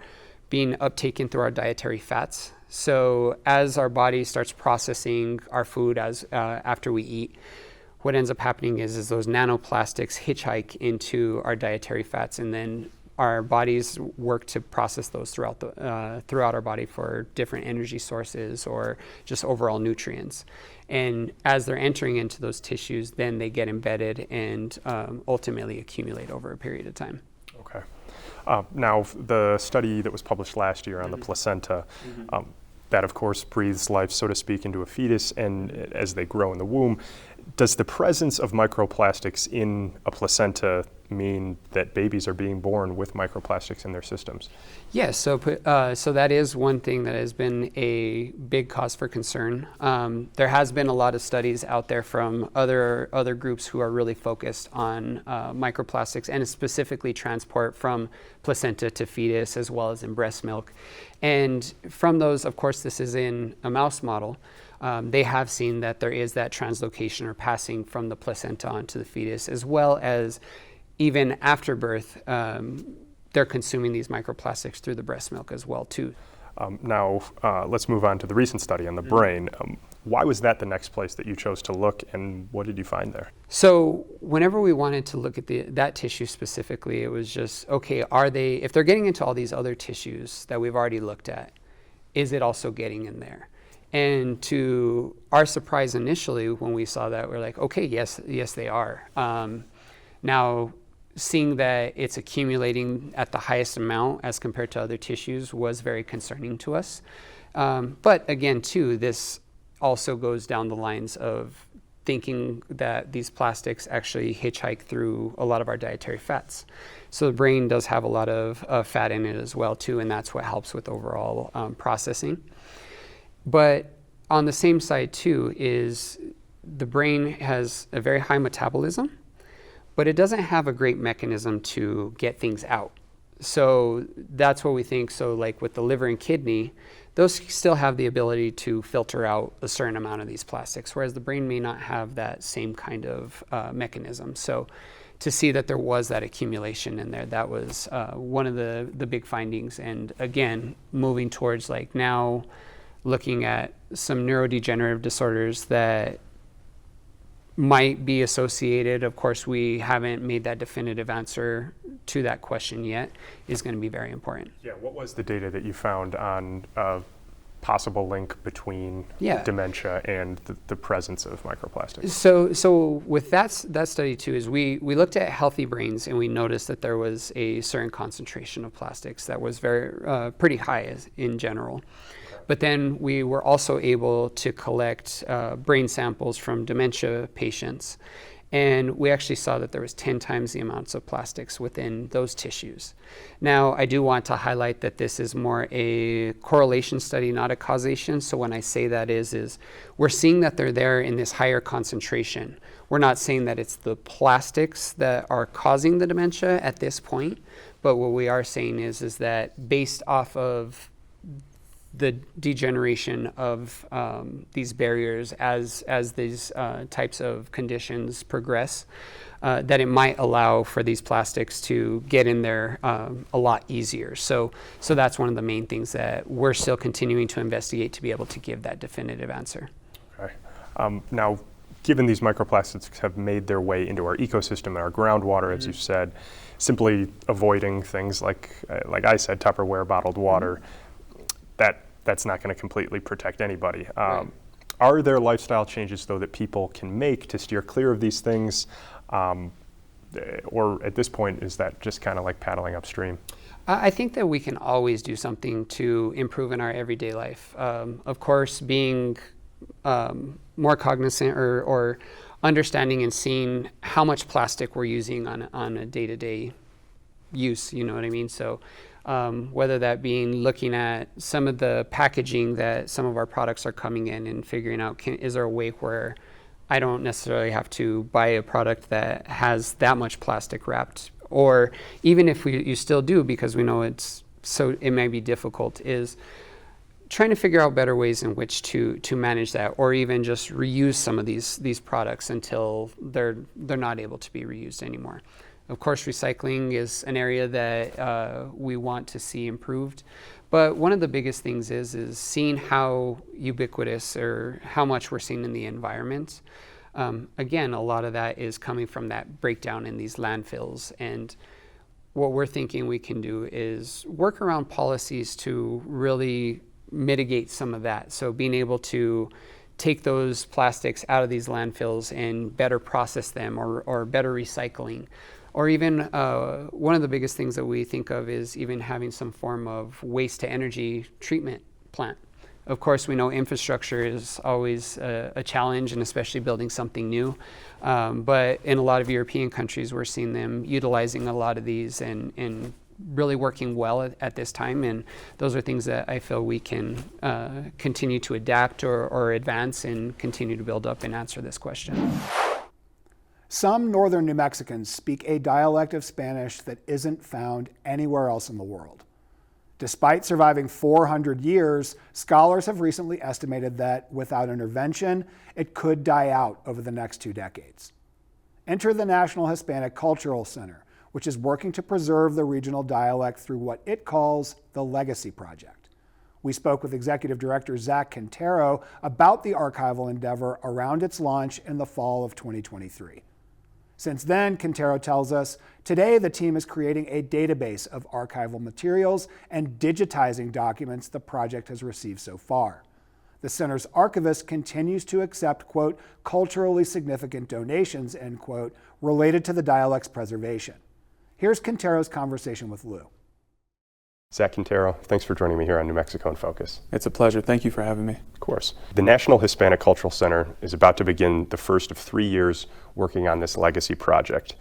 being uptaken through our dietary fats. So as our body starts processing our food after we eat, what ends up happening is those nanoplastics hitchhike into our dietary fats, and then our bodies work to process those throughout our body for different energy sources or just overall nutrients. And as they're entering into those tissues, then they get embedded and ultimately accumulate over a period of time. Okay. Now, the study that was published last year on the placenta, that of course breathes life, so to speak, into a fetus, and as they grow in the womb, does the presence of microplastics in a placenta mean that babies are being born with microplastics in their systems? Yes, so that is one thing that has been a big cause for concern. There has been a lot of studies out there from other groups who are really focused on microplastics and specifically transport from placenta to fetus as well as in breast milk. And from those, of course, this is in a mouse model. They have seen that there is that translocation or passing from the placenta onto the fetus, as well as even after birth, they're consuming these microplastics through the breast milk as well too. Now, let's move on to the recent study on the brain. Why was that the next place that you chose to look, and what did you find there? So whenever we wanted to look at that tissue specifically, it was just, okay, if they're getting into all these other tissues that we've already looked at, is it also getting in there? And to our surprise initially, when we saw that, we're like, okay, yes, they are. Now, seeing that it's accumulating at the highest amount as compared to other tissues was very concerning to us. But again, too, this also goes down the lines of thinking that these plastics actually hitchhike through a lot of our dietary fats. So the brain does have a lot of fat in it as well, too, and that's what helps with overall processing. But on the same side, too, is the brain has a very high metabolism, but it doesn't have a great mechanism to get things out. So that's what we think. So like with the liver and kidney, those still have the ability to filter out a certain amount of these plastics, whereas the brain may not have that same kind of mechanism. So to see that there was that accumulation in there, that was one of the big findings. And again, moving towards like now looking at some neurodegenerative disorders that might be associated. Of course, we haven't made that definitive answer to that question yet, is going to be very important. Yeah, what was the data that you found on a possible link between dementia and the presence of microplastics? So with that study too, is we looked at healthy brains and we noticed that there was a certain concentration of plastics that was very pretty high in general. But then we were also able to collect brain samples from dementia patients. And we actually saw that there was 10 times the amounts of plastics within those tissues. Now, I do want to highlight that this is more a correlation study, not a causation. So when I say that is we're seeing that they're there in this higher concentration. We're not saying that it's the plastics that are causing the dementia at this point, but what we are saying is that based off of the degeneration of these barriers as these types of conditions progress, that it might allow for these plastics to get in there a lot easier. So that's one of the main things that we're still continuing to investigate to be able to give that definitive answer. Okay. Now, given these microplastics have made their way into our ecosystem and our groundwater, as you said, simply avoiding things like I said, Tupperware, bottled water, that's not going to completely protect anybody. Right. Are there lifestyle changes, though, that people can make to steer clear of these things? Or at this point, is that just kind of like paddling upstream? I think that we can always do something to improve in our everyday life. Of course, being more cognizant or understanding and seeing how much plastic we're using on a day-to-day use, you know what I mean? So whether that being looking at some of the packaging that some of our products are coming in and figuring out, is there a way where I don't necessarily have to buy a product that has that much plastic wrapped, or even if you still do, because we know it may be difficult, is trying to figure out better ways in which to manage that, or even just reuse some of these products until they're not able to be reused anymore. Of course, recycling is an area that we want to see improved. But one of the biggest things is seeing how ubiquitous or how much we're seeing in the environment. Again, a lot of that is coming from that breakdown in these landfills. And what we're thinking we can do is work around policies to really mitigate some of that. So being able to take those plastics out of these landfills and better process them, or better recycling. Or even one of the biggest things that we think of is even having some form of waste to energy treatment plant. Of course, we know infrastructure is always a challenge, and especially building something new. But in a lot of European countries, we're seeing them utilizing a lot of these and really working well at this time. And those are things that I feel we can continue to adapt or advance and continue to build up and answer this question. Some northern New Mexicans speak a dialect of Spanish that isn't found anywhere else in the world. Despite surviving 400 years, scholars have recently estimated that without intervention, it could die out over the next 2 decades. Enter the National Hispanic Cultural Center, which is working to preserve the regional dialect through what it calls the Legacy Project. We spoke with Executive Director Zach Quintero about the archival endeavor around its launch in the fall of 2023. Since then, Quintero tells us, today the team is creating a database of archival materials and digitizing documents the project has received so far. The center's archivist continues to accept, quote, culturally significant donations, end quote, related to the dialect's preservation. Here's Quintero's conversation with Lou. Zach Quintero, thanks for joining me here on New Mexico in Focus. It's a pleasure. Thank you for having me. Of course. The National Hispanic Cultural Center is about to begin the first of 3 years working on this legacy project.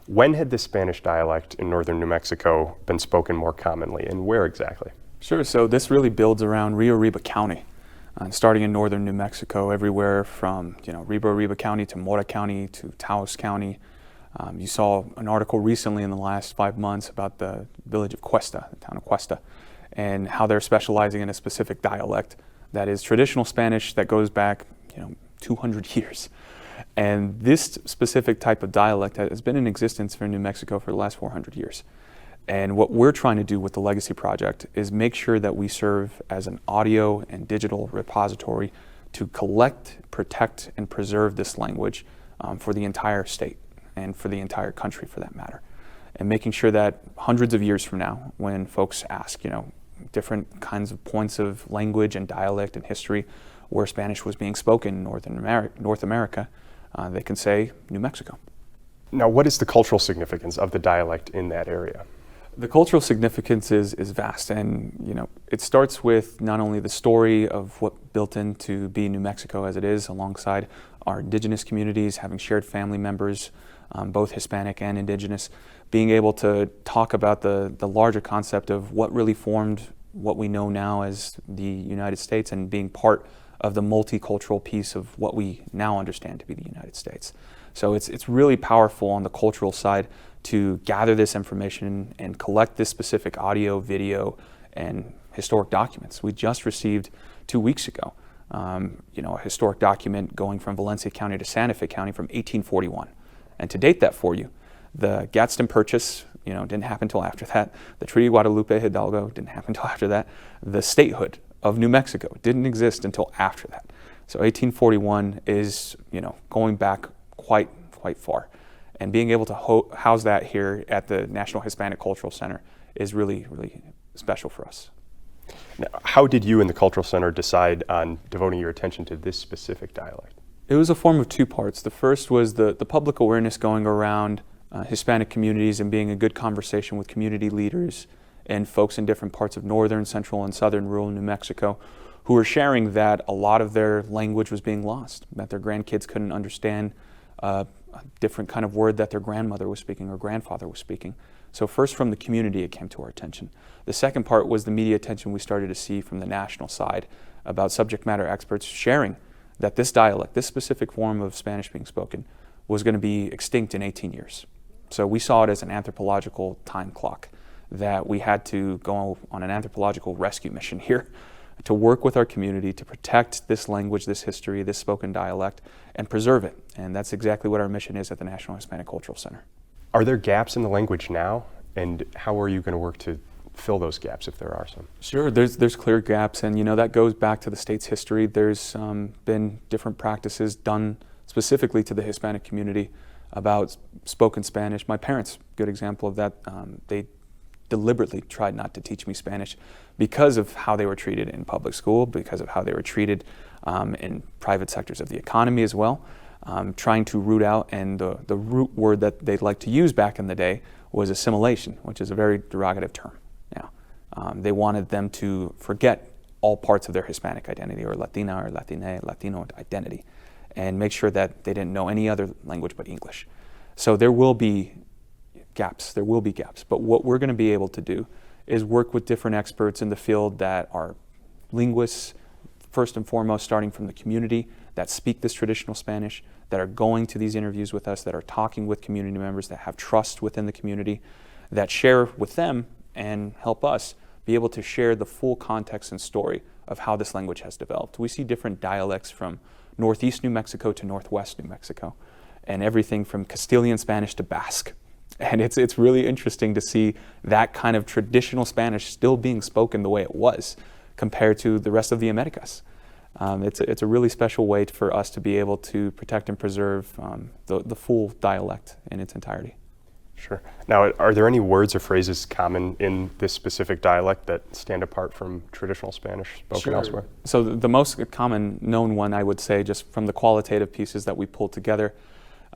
When had the Spanish dialect in northern New Mexico been spoken more commonly, and where exactly? Sure. So this really builds around Rio Arriba County, starting in northern New Mexico, everywhere from Rio Arriba County to Mora County to Taos County. You saw an article recently in the last 5 months about the village of Cuesta, the town of Cuesta, and how they're specializing in a specific dialect that is traditional Spanish that goes back 200 years. And this specific type of dialect has been in existence for New Mexico for the last 400 years. And what we're trying to do with the Legacy Project is make sure that we serve as an audio and digital repository to collect, protect, and preserve this language for the entire state and for the entire country, for that matter. And making sure that hundreds of years from now, when folks ask, different kinds of points of language and dialect and history where Spanish was being spoken in North America, they can say New Mexico. Now, what is the cultural significance of the dialect in that area? The cultural significance is vast, and it starts with not only the story of what built into be New Mexico as it is, alongside our indigenous communities, having shared family members, both Hispanic and indigenous, being able to talk about the larger concept of what really formed what we know now as the United States, and being part of the multicultural piece of what we now understand to be the United States. So it's really powerful on the cultural side to gather this information and collect this specific audio, video, and historic documents. We just received 2 weeks ago, a historic document going from Valencia County to Santa Fe County from 1841. And to date that for you, the Gadsden Purchase, didn't happen until after that. The Treaty of Guadalupe Hidalgo didn't happen until after that. The statehood of New Mexico didn't exist until after that. So 1841 is, going back quite far. And being able to house that here at the National Hispanic Cultural Center is really, really special for us. Now, how did you and the Cultural Center decide on devoting your attention to this specific dialect? It was a form of 2 parts. The first was the public awareness going around Hispanic communities and being a good conversation with community leaders and folks in different parts of northern, central, and southern rural New Mexico who were sharing that a lot of their language was being lost, that their grandkids couldn't understand a different kind of word that their grandmother was speaking or grandfather was speaking. So first from the community it came to our attention. The second part was the media attention we started to see from the national side about subject matter experts sharing that this dialect, this specific form of Spanish being spoken, was going to be extinct in 18 years. So we saw it as an anthropological time clock, that we had to go on an anthropological rescue mission here to work with our community to protect this language, this history, this spoken dialect, and preserve it. And that's exactly what our mission is at the National Hispanic Cultural Center. Are there gaps in the language now? And how are you going to work to fill those gaps if there are some? Sure, there's clear gaps, and that goes back to the state's history. There's been different practices done specifically to the Hispanic community about spoken Spanish. My parents, good example of that. They deliberately tried not to teach me Spanish because of how they were treated in public school, because of how they were treated in private sectors of the economy as well, trying to root out, and the root word that they'd like to use back in the day was assimilation, which is a very derogative term now. They wanted them to forget all parts of their Hispanic identity, or Latina or Latino identity, and make sure that they didn't know any other language but English. So there will be gaps, but what we're going to be able to do is work with different experts in the field that are linguists, first and foremost, starting from the community, that speak this traditional Spanish, that are going to these interviews with us, that are talking with community members, that have trust within the community, that share with them and help us be able to share the full context and story of how this language has developed. We see different dialects from northeast New Mexico to northwest New Mexico, and everything from Castilian Spanish to Basque. And it's really interesting to see that kind of traditional Spanish still being spoken the way it was compared to the rest of the Americas. It's a really special way for us to be able to protect and preserve the full dialect in its entirety. Sure. Now, are there any words or phrases common in this specific dialect that stand apart from traditional Spanish spoken elsewhere? So the most common known one, I would say, just from the qualitative pieces that we pulled together,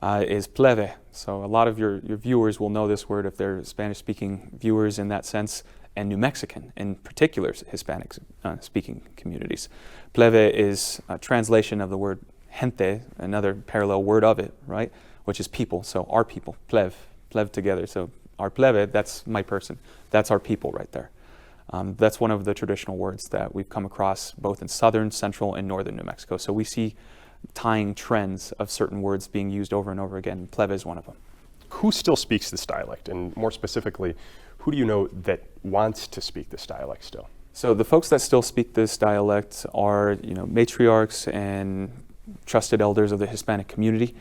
is plebe. So a lot of your viewers will know this word if they're Spanish-speaking viewers in that sense, and New Mexican, in particular Hispanic speaking communities. Plebe is a translation of the word gente, another parallel word of it, right? Which is people, so our people, plebe together. So our plebe, that's my person, that's our people right there. That's one of the traditional words that we've come across both in southern, central, and northern New Mexico. So we see tying trends of certain words being used over and over again. Plebe is one of them. Who still speaks this dialect? And more specifically, who do you know that wants to speak this dialect still? So the folks that still speak this dialect are, matriarchs and trusted elders of the Hispanic community,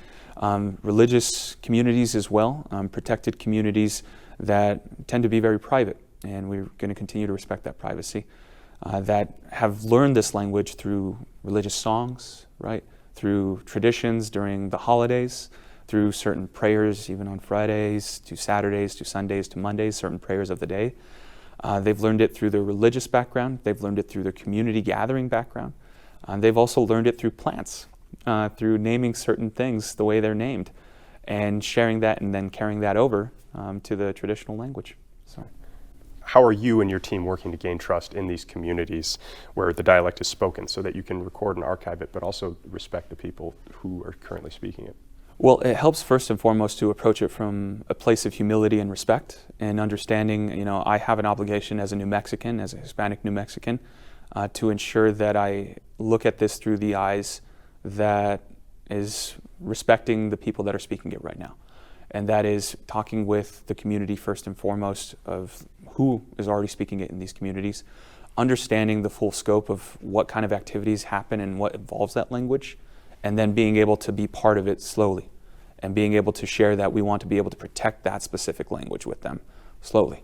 religious communities as well, protected communities that tend to be very private, and we're going to continue to respect that privacy, that have learned this language through religious songs, right? Through traditions during the holidays, through certain prayers, even on Fridays, to Saturdays, to Sundays, to Mondays, certain prayers of the day. They've learned it through their religious background. They've learned it through their community gathering background. They've also learned it through plants, through naming certain things the way they're named, and sharing that and then carrying that over to the traditional language. So. How are you and your team working to gain trust in these communities where the dialect is spoken so that you can record and archive it, but also respect the people who are currently speaking it? Well, it helps first and foremost to approach it from a place of humility and respect and understanding, I have an obligation as a New Mexican, as a Hispanic New Mexican, to ensure that I look at this through the eyes that is respecting the people that are speaking it right now. And that is talking with the community first and foremost of who is already speaking it in these communities, understanding the full scope of what kind of activities happen and what involves that language, and then being able to be part of it slowly and being able to share that we want to be able to protect that specific language with them slowly.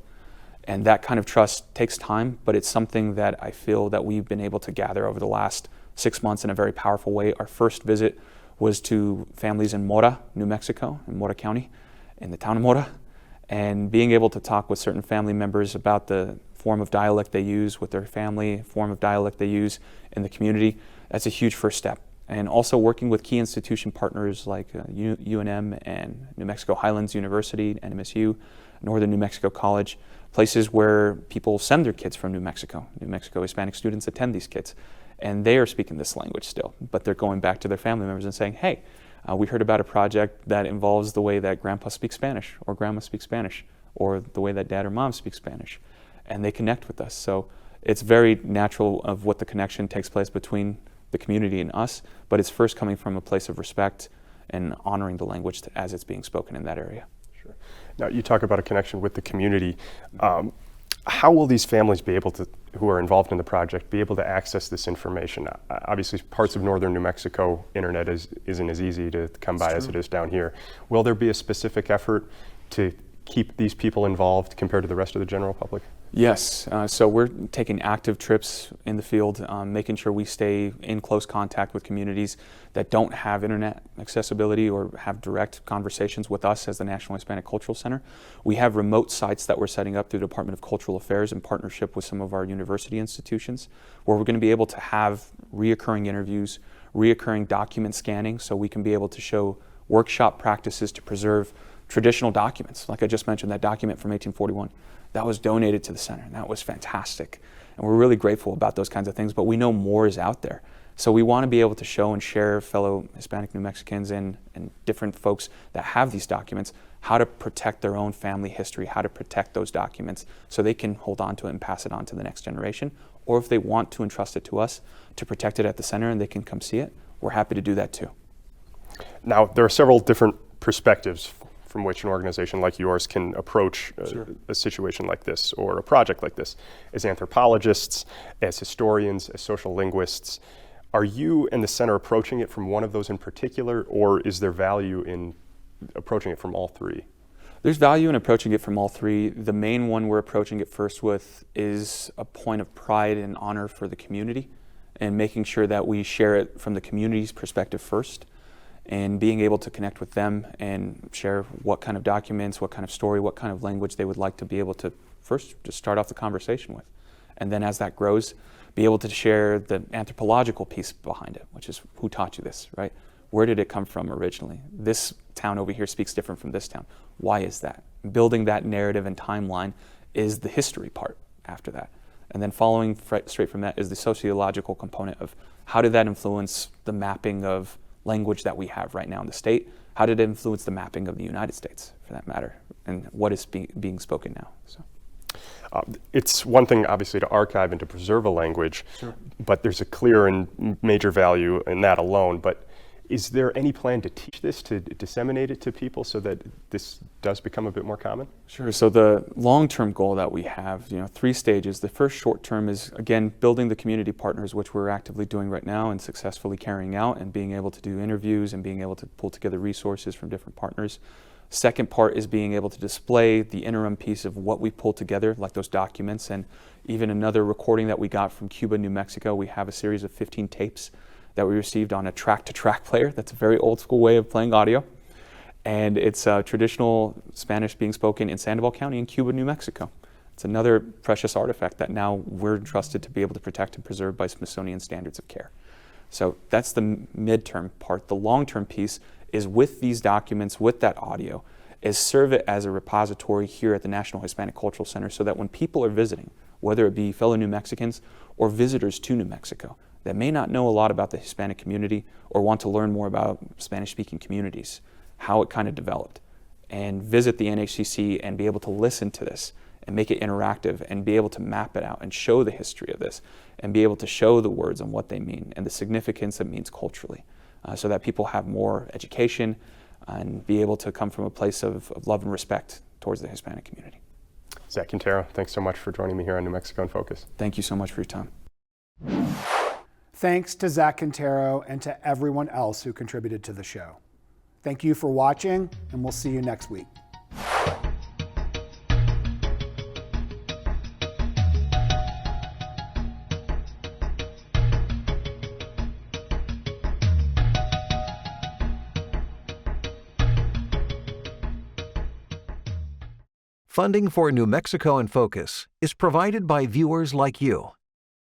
And that kind of trust takes time, but it's something that I feel that we've been able to gather over the last 6 months in a very powerful way. Our first visit was to families in Mora, New Mexico, in Mora County, in the town of Mora, and being able to talk with certain family members about the form of dialect they use with their family, form of dialect they use in the community. That's a huge first step. And also working with key institution partners like UNM and New Mexico Highlands University, NMSU, Northern New Mexico College, places where people send their kids from New Mexico. New Mexico Hispanic students attend these kids, and they are speaking this language still, but they're going back to their family members and saying, hey, we heard about a project that involves the way that grandpa speaks Spanish or grandma speaks Spanish. or the way that dad or mom speaks Spanish, and they connect with us. So it's very natural of what the connection takes place between the community and us, but it's first coming from a place of respect and honoring the language as it's being spoken in that area. Sure. Now, you talk about a connection with the community. How will these families be able to, who are involved in the project, be able to access this information? Obviously, parts of northern New Mexico, internet isn't as easy to come by as it is down here. Will there be a specific effort to keep these people involved compared to the rest of the general public? Yes, so we're taking active trips in the field, making sure we stay in close contact with communities that don't have internet accessibility or have direct conversations with us as the National Hispanic Cultural Center. We have remote sites that we're setting up through the Department of Cultural Affairs in partnership with some of our university institutions, where we're going to be able to have reoccurring interviews, reoccurring document scanning, so we can be able to show workshop practices to preserve traditional documents. Like I just mentioned, that document from 1841. That was donated to the center, and that was fantastic. And we're really grateful about those kinds of things, but we know more is out there. So we want to be able to show and share fellow Hispanic New Mexicans and different folks that have these documents how to protect their own family history, how to protect those documents so they can hold on to it and pass it on to the next generation. Or if they want to entrust it to us to protect it at the center and they can come see it, we're happy to do that too. Now, there are several different perspectives from which an organization like yours can approach a situation like this or a project like this. As anthropologists, as historians, as social linguists, are you and the center approaching it from one of those in particular, or is there value in approaching it from all three? There's value in approaching it from all three. The main one we're approaching it first with is a point of pride and honor for the community, and making sure that we share it from the community's perspective first, and being able to connect with them and share what kind of documents, what kind of story, what kind of language they would like to be able to first just start off the conversation with. And then as that grows, be able to share the anthropological piece behind it, which is who taught you this, right? Where did it come from originally? This town over here speaks different from this town. Why is that? Building that narrative and timeline is the history part after that. And then following straight from that is the sociological component of how did that influence the mapping of language that we have right now in the state? How did it influence the mapping of the United States, for that matter? And what is being spoken now? So. It's one thing, obviously, to archive and to preserve a language, but there's a clear and major value in that alone. But is there any plan to teach this, to disseminate it to people so that this does become a bit more common? Sure. So the long-term goal that we have, 3 stages. The first short term is, again, building the community partners, which we're actively doing right now and successfully carrying out, and being able to do interviews and being able to pull together resources from different partners. Second part is being able to display the interim piece of what we pulled together, like those documents, and even another recording that we got from Cuba, New Mexico. We have a series of 15 tapes that we received on a track-to-track player. That's a very old school way of playing audio. And it's traditional Spanish being spoken in Sandoval County in Cuba, New Mexico. It's another precious artifact that now we're entrusted to be able to protect and preserve by Smithsonian standards of care. So that's the midterm part. The long-term piece is with these documents, with that audio, is serve it as a repository here at the National Hispanic Cultural Center so that when people are visiting, whether it be fellow New Mexicans or visitors to New Mexico that may not know a lot about the Hispanic community or want to learn more about Spanish-speaking communities, how it kind of developed, and visit the NHCC and be able to listen to this and make it interactive and be able to map it out and show the history of this and be able to show the words and what they mean and the significance it means culturally, so that people have more education and be able to come from a place of love and respect towards the Hispanic community. Zach Quintero, thanks so much for joining me here on New Mexico in Focus. Thank you so much for your time. Thanks to Zach Quintero and to everyone else who contributed to the show. Thank you for watching, and we'll see you next week. Funding for New Mexico in Focus is provided by viewers like you.